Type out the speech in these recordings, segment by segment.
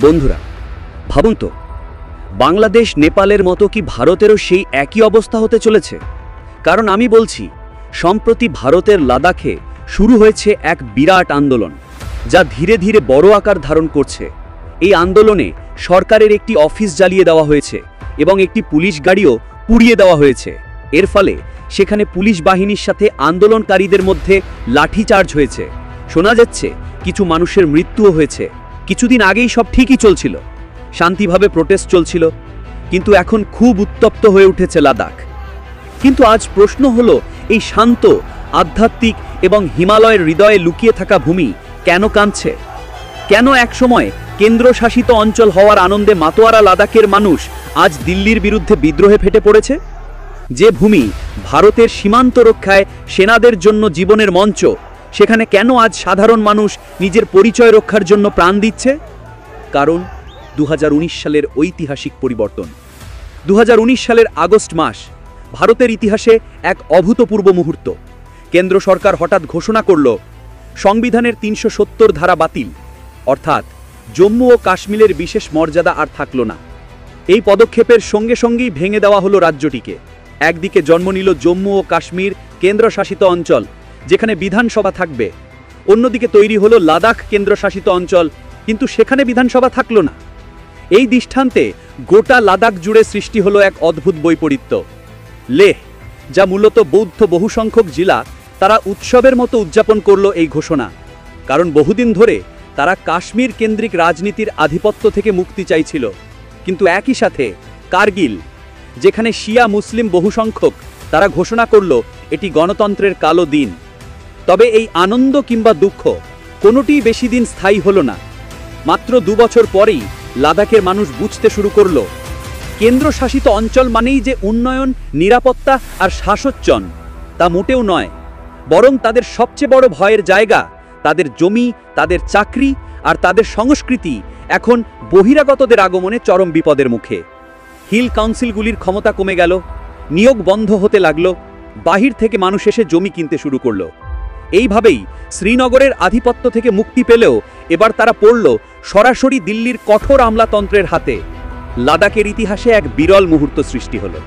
বন্ধুরা, ভাবুন তো, বাংলাদেশ নেপালের মতো কি ভারতেরও সেই একই অবস্থা হতে চলেছে? কারণ আমি বলছি, সম্প্রতি ভারতের লাদাখে শুরু হয়েছে এক বিরাট আন্দোলন, যা ধীরে ধীরে বড় আকার ধারণ করছে। এই আন্দোলনে সরকারের একটি অফিস জ্বালিয়ে দেওয়া হয়েছে এবং একটি পুলিশ গাড়িও পুড়িয়ে দেওয়া হয়েছে। এর ফলে সেখানে পুলিশ বাহিনীর সাথে আন্দোলনকারীদের মধ্যে লাঠিচার্জ হয়েছে। শোনা যাচ্ছে কিছু মানুষের মৃত্যুও হয়েছে। কিছুদিন আগেই সব ঠিকই চলছিল, শান্তিভাবে প্রোটেস্ট চলছিল, কিন্তু এখন খুব উত্তপ্ত হয়ে উঠেছে লাদাখ। কিন্তু আজ প্রশ্ন হলো, এই শান্ত, আধ্যাত্মিক এবং হিমালয়ের হৃদয়ে লুকিয়ে থাকা ভূমি কেন কাঁদছে? কেন একসময় কেন্দ্রশাসিত অঞ্চল হওয়ার আনন্দে মাতোয়ারা লাদাখের মানুষ আজ দিল্লির বিরুদ্ধে বিদ্রোহে ফেটে পড়েছে? যে ভূমি ভারতের সীমান্ত রক্ষায় সেনাদের জন্য জীবনের মঞ্চ, সেখানে কেন আজ সাধারণ মানুষ নিজের পরিচয় রক্ষার জন্য প্রাণ দিচ্ছে? কারণ 2019 সালের ঐতিহাসিক পরিবর্তন। 2019 সালের আগস্ট মাস ভারতের ইতিহাসে এক অভূতপূর্ব মুহূর্ত। কেন্দ্র সরকার হঠাৎ ঘোষণা করল, সংবিধানের 370 ধারা বাতিল, অর্থাৎ জম্মু ও কাশ্মীরের বিশেষ মর্যাদা আর থাকল না। এই পদক্ষেপের সঙ্গে সঙ্গেই ভেঙে দেওয়া হলো রাজ্যটিকে। একদিকে জন্ম নিল জম্মু ও কাশ্মীর কেন্দ্রশাসিত অঞ্চল, যেখানে বিধানসভা থাকবে। অন্যদিকে তৈরি হলো লাদাখ কেন্দ্রশাসিত অঞ্চল, কিন্তু সেখানে বিধানসভা থাকল না। এই দৃষ্টান্তে গোটা লাদাখ জুড়ে সৃষ্টি হলো এক অদ্ভুত বৈপরীত্য। লেহ, যা মূলত বৌদ্ধ বহুসংখ্যক জেলা, তারা উৎসবের মতো উদযাপন করল এই ঘোষণা। কারণ বহুদিন ধরে তারা কাশ্মীর কেন্দ্রিক রাজনীতির আধিপত্য থেকে মুক্তি চাইছিল। কিন্তু একই সাথে কার্গিল, যেখানে শিয়া মুসলিম বহুসংখ্যক, তারা ঘোষণা করল এটি গণতন্ত্রের কালো দিন। তবে এই আনন্দ কিংবা দুঃখ কোনোটিই বেশি দিন স্থায়ী হলো না। মাত্র 2 বছর পরেই লাদাখের মানুষ বুঝতে শুরু করল, কেন্দ্রশাসিত অঞ্চল মানেই যে উন্নয়ন, নিরাপত্তা আর শাসচ্চন, তা মোটেও নয়। বরং তাদের সবচেয়ে বড় ভয়ের জায়গা, তাদের জমি, তাদের চাকরি আর তাদের সংস্কৃতি এখন বহিরাগতদের আগমনে চরম বিপদের মুখে। হিল কাউন্সিলগুলির ক্ষমতা কমে গেল, নিয়োগ বন্ধ হতে লাগলো, বাহির থেকে মানুষ এসে জমি কিনতে শুরু করলো। এইভাবেই শ্রীনগরের আধিপত্য থেকে মুক্তি পেলেও এবার তারা পড়ল সরাসরি দিল্লির কঠোর আমলাতন্ত্রের হাতে। লাদাখের ইতিহাসে এক বিরল মুহূর্ত সৃষ্টি হলো।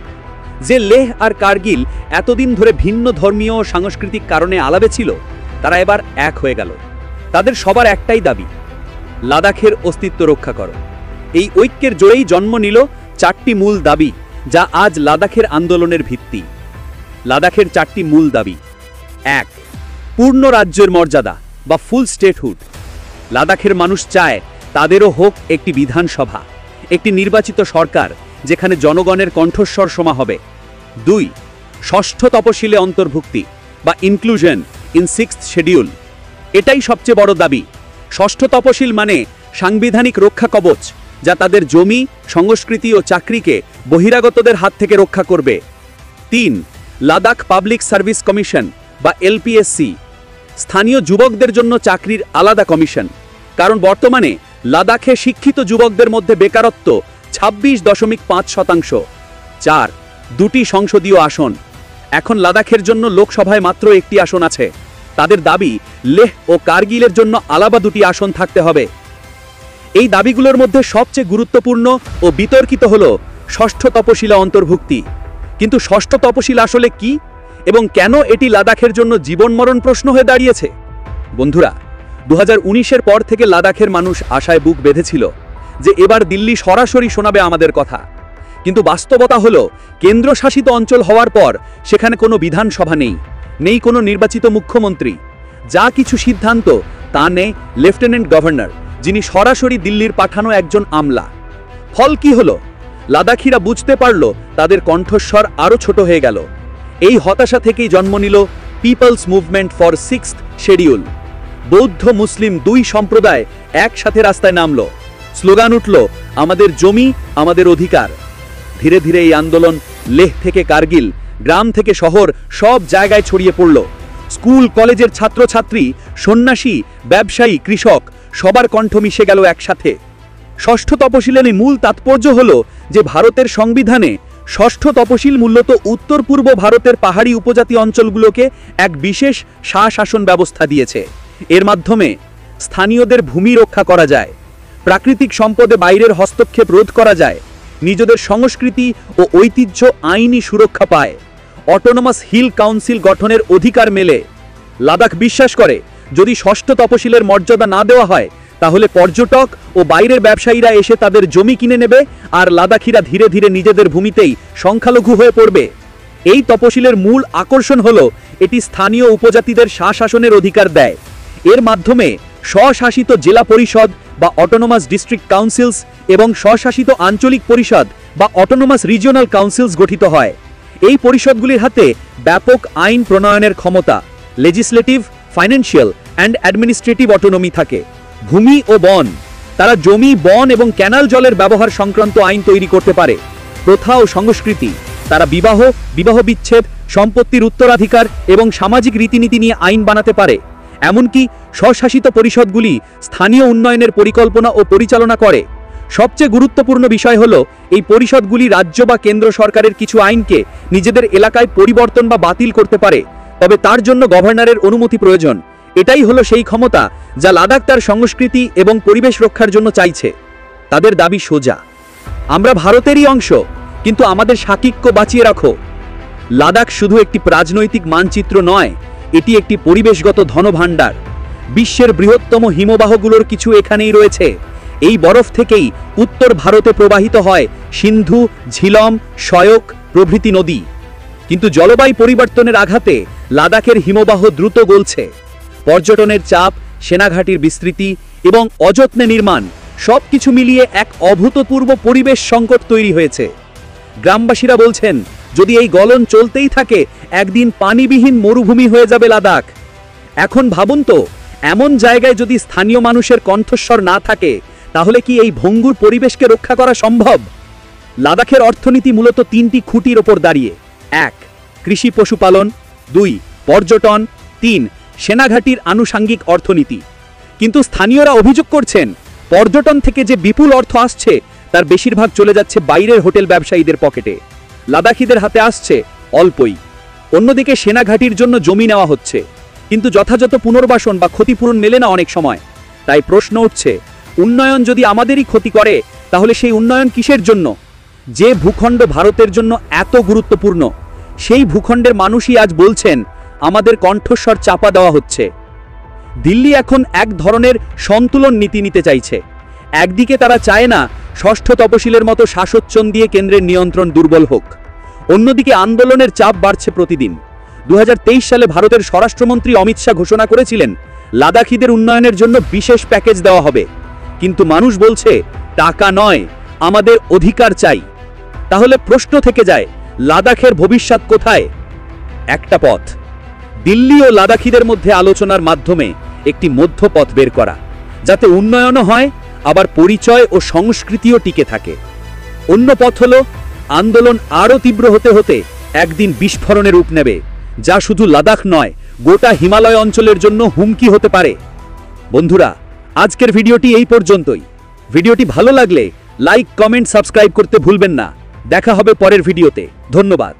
যে লেহ আর কার্গিল এতদিন ধরে ভিন্ন ধর্মীয় ও সাংস্কৃতিক কারণে আলাদা ছিল, তারা এবার এক হয়ে গেল। তাদের সবার একটাই দাবি, লাদাখের অস্তিত্ব রক্ষা করো। এই ঐক্যের জোরেই জন্ম নিল 4টি মূল দাবি, যা আজ লাদাখের আন্দোলনের ভিত্তি। লাদাখের 4টি মূল দাবি: 1. পূর্ণ রাজ্যের মর্যাদা বা ফুল স্টেটহুড। লাদাখের মানুষ চায় তাদেরও হোক একটি বিধানসভা, একটি নির্বাচিত সরকার, যেখানে জনগণের কণ্ঠস্বর শোনা হবে। 2. ষষ্ঠ তপশিলে অন্তর্ভুক্তি বা ইনক্লুশন ইন 6th শিডিউল। এটাই সবচেয়ে বড় দাবি। ষষ্ঠ তপশিল মানে সাংবিধানিক রক্ষা কবচ, যা তাদের জমি, সংস্কৃতি ও চাকরিকে বহিরাগতদের হাত থেকে রক্ষা করবে। 3. লাদাখ পাবলিক সার্ভিস কমিশন বা এলপিএসসি, স্থানীয় যুবকদের জন্য চাকরির আলাদা কমিশন। কারণ বর্তমানে লাদাখে শিক্ষিত যুবকদের মধ্যে বেকারত্ব 26.5%। 4. 2টি সংসদীয় আসন। এখন লাদাখের জন্য লোকসভায় মাত্র 1টি আসন আছে। তাদের দাবি, লেহ ও কার্গিলের জন্য আলাদা 2টি আসন থাকতে হবে। এই দাবিগুলোর মধ্যে সবচেয়ে গুরুত্বপূর্ণ ও বিতর্কিত হল ষষ্ঠ তপশিলা অন্তর্ভুক্তি। কিন্তু ষষ্ঠ তপশিল আসলে কি এবং কেন এটি লাদাখের জন্য জীবনমরণ প্রশ্ন হয়ে দাঁড়িয়েছে? বন্ধুরা, 2019-এর পর থেকে লাদাখের মানুষ আশায় বুক বেঁধেছিল যে এবার দিল্লি সরাসরি শোনাবে আমাদের কথা। কিন্তু বাস্তবতা হলো, কেন্দ্রশাসিত অঞ্চল হওয়ার পর সেখানে কোনো বিধানসভা নেই কোনো নির্বাচিত মুখ্যমন্ত্রী। যা কিছু সিদ্ধান্ত তা নেয় লেফটেন্যান্ট গভর্নর, যিনি সরাসরি দিল্লির পাঠানো একজন আমলা। ফল কি হলো? লাদাখিরা বুঝতে পারল তাদের কণ্ঠস্বর আরও ছোট হয়ে গেল। এই হতাশা থেকেই জন্ম নিল people's movement for 6th schedule. বৌদ্ধ মুসলিম 2 সম্প্রদায় একসাথে রাস্তায় নামল। স্লোগান উঠল, আমাদের জমি, আমাদের অধিকার। ধীরে ধীরে এই আন্দোলন লেহ থেকে কার্গিল, গ্রাম থেকে শহর, সব জায়গায় ছড়িয়ে পড়ল। স্কুল কলেজের ছাত্রছাত্রী, সন্ন্যাসী, ব্যবসায়ী, কৃষক, সবার কণ্ঠ মিশে গেল একসাথে। ষষ্ঠ তপশিলের মূল তাৎপর্য হল যে ভারতের সংবিধানে ষষ্ঠ তপশিল মূলত উত্তর পূর্ব ভারতের পাহাড়ি উপজাতি অঞ্চলগুলোকে এক বিশেষ শাসন ব্যবস্থা দিয়েছে। এর মাধ্যমে স্থানীয়দের ভূমি রক্ষা করা যায়, প্রাকৃতিক সম্পদে বাইরের হস্তক্ষেপ রোধ করা যায়, নিজেদের সংস্কৃতি ও ঐতিহ্য আইনি সুরক্ষা পায়, অটোনমাস হিল কাউন্সিল গঠনের অধিকার মেলে। লাদাখ বিশ্বাস করে যদি ষষ্ঠ তপশিলের মর্যাদা না দেওয়া হয় তাহলে পর্যটক ও বাইরের ব্যবসায়ীরা এসে তাদের জমি কিনে নেবে আর লাদাখিরা ধীরে ধীরে নিজেদের ভূমিতেই সংখ্যালঘু হয়ে পড়বে। এই তপশিলের মূল আকর্ষণ হল এটি স্থানীয় উপজাতিদের স্বশাসনের অধিকার দেয়। এর মাধ্যমে স্বশাসিত জেলা পরিষদ বা অটোনমাস ডিস্ট্রিক্ট কাউন্সিলস এবং স্বশাসিত আঞ্চলিক পরিষদ বা অটোনমাস রিজিওনাল কাউন্সিলস গঠিত হয়। এই পরিষদগুলির হাতে ব্যাপক আইন প্রণয়নের ক্ষমতা, legislative, financial and administrative autonomy থাকে। ভূমি ও বন, তারা জমি, বন এবং ক্যানাল জলের ব্যবহার সংক্রান্ত আইন তৈরি করতে পারে। প্রথা ও সংস্কৃতি, তারা বিবাহ বিচ্ছেদ, সম্পত্তির উত্তরাধিকার এবং সামাজিক রীতিনীতি নিয়ে আইন বানাতে পারে। এমনকি স্বশাসিত পরিষদগুলি স্থানীয় উন্নয়নের পরিকল্পনা ও পরিচালনা করে। সবচেয়ে গুরুত্বপূর্ণ বিষয় হল এই পরিষদগুলি রাজ্য বা কেন্দ্র সরকারের কিছু আইনকে নিজেদের এলাকায় পরিবর্তন বা বাতিল করতে পারে, তবে তার জন্য গভর্নরের অনুমতি প্রয়োজন। এটাই হলো সেই ক্ষমতা যা লাদাখ তার সংস্কৃতি এবং পরিবেশ রক্ষার জন্য চাইছে। তাদের দাবি সোজা, আমরা ভারতেরই অংশ, কিন্তু আমাদের সাকিক্য বাঁচিয়ে রাখো। লাদাখ শুধু একটি রাজনৈতিক মানচিত্র নয়, এটি একটি পরিবেশগত ধনভাণ্ডার। বিশ্বের বৃহত্তম হিমবাহগুলোর কিছু এখানেই রয়েছে। এই বরফ থেকেই উত্তর ভারতে প্রবাহিত হয় সিন্ধু, ঝিলম, শয়ক প্রভৃতি নদী। কিন্তু জলবায়ু পরিবর্তনের আঘাতে লাদাখের হিমবাহ দ্রুত গলছে। পর্যটনের চাপ, সেনাঘাটির বিস্তৃতি এবং অযত্নে নির্মাণ সবকিছু মিলিয়ে এক অভূতপূর্ব পরিবেশ সংকট তৈরি হয়েছে। গ্রামবাসীরা বলছেন, যদি এই গলন চলতেই থাকে একদিন পানিবিহীন মরুভূমি হয়ে যাবে লাদাখ। এখন ভাবুন তো, এমন জায়গায় যদি স্থানীয় মানুষের কণ্ঠস্বর না থাকে তাহলে কি এই ভঙ্গুর পরিবেশকে রক্ষা করা সম্ভব? লাদাখের অর্থনীতি মূলত তিনটি খুঁটির ওপর দাঁড়িয়ে। 1. কৃষি পশুপালন, 2. পর্যটন, 3. সেনাঘাটির আনুষাঙ্গিক অর্থনীতি। কিন্তু স্থানীয়রা অভিযোগ করছেন, পর্যটন থেকে যে বিপুল অর্থ আসছে তার বেশিরভাগ চলে যাচ্ছে বাইরের হোটেল ব্যবসায়ীদের পকেটে। লাদাখিদের হাতে আসছে অল্পই। অন্যদিকে সেনাঘাটির জন্য জমি নেওয়া হচ্ছে, কিন্তু যথাযথ পুনর্বাসন বা ক্ষতিপূরণ মেলে না অনেক সময়। তাই প্রশ্ন উঠছে, উন্নয়ন যদি আমাদেরই ক্ষতি করে তাহলে সেই উন্নয়ন কিসের জন্য? যে ভূখণ্ড ভারতের জন্য এত গুরুত্বপূর্ণ, সেই ভূখণ্ডের মানুষই আজ বলছেন আমাদের কণ্ঠস্বর চাপা দেওয়া হচ্ছে। দিল্লি এখন এক ধরনের সন্তুলন নীতি নিতে চাইছে। একদিকে তারা চায় না ষষ্ঠ তপশিলের মতো শাসচ্চন দিয়ে কেন্দ্রের নিয়ন্ত্রণ দুর্বল হোক, অন্যদিকে আন্দোলনের চাপ বাড়ছে প্রতিদিন। 2023 সালে ভারতের স্বরাষ্ট্রমন্ত্রী অমিত শাহ ঘোষণা করেছিলেন লাদাখিদের উন্নয়নের জন্য বিশেষ প্যাকেজ দেওয়া হবে, কিন্তু মানুষ বলছে টাকা নয়, আমাদের অধিকার চাই। তাহলে প্রশ্ন থেকে যায়, লাদাখের ভবিষ্যৎ কোথায়? একটা পথ, দিল্লি ও লাদাখিদের মধ্যে আলোচনার মাধ্যমে একটি মধ্যপথ বের করা, যাতে উন্নয়নও হয় আবার পরিচয় ও সংস্কৃতিও টিকে থাকে। অন্য পথ হলো আন্দোলন আরও তীব্র হতে হতে একদিন বিস্ফোরণের রূপ নেবে, যা শুধু লাদাখ নয় গোটা হিমালয় অঞ্চলের জন্য হুমকি হতে পারে। বন্ধুরা, আজকের ভিডিওটি এই পর্যন্তই। ভিডিওটি ভালো লাগলে লাইক, কমেন্ট, সাবস্ক্রাইব করতে ভুলবেন না। দেখা হবে পরের ভিডিওতে। ধন্যবাদ।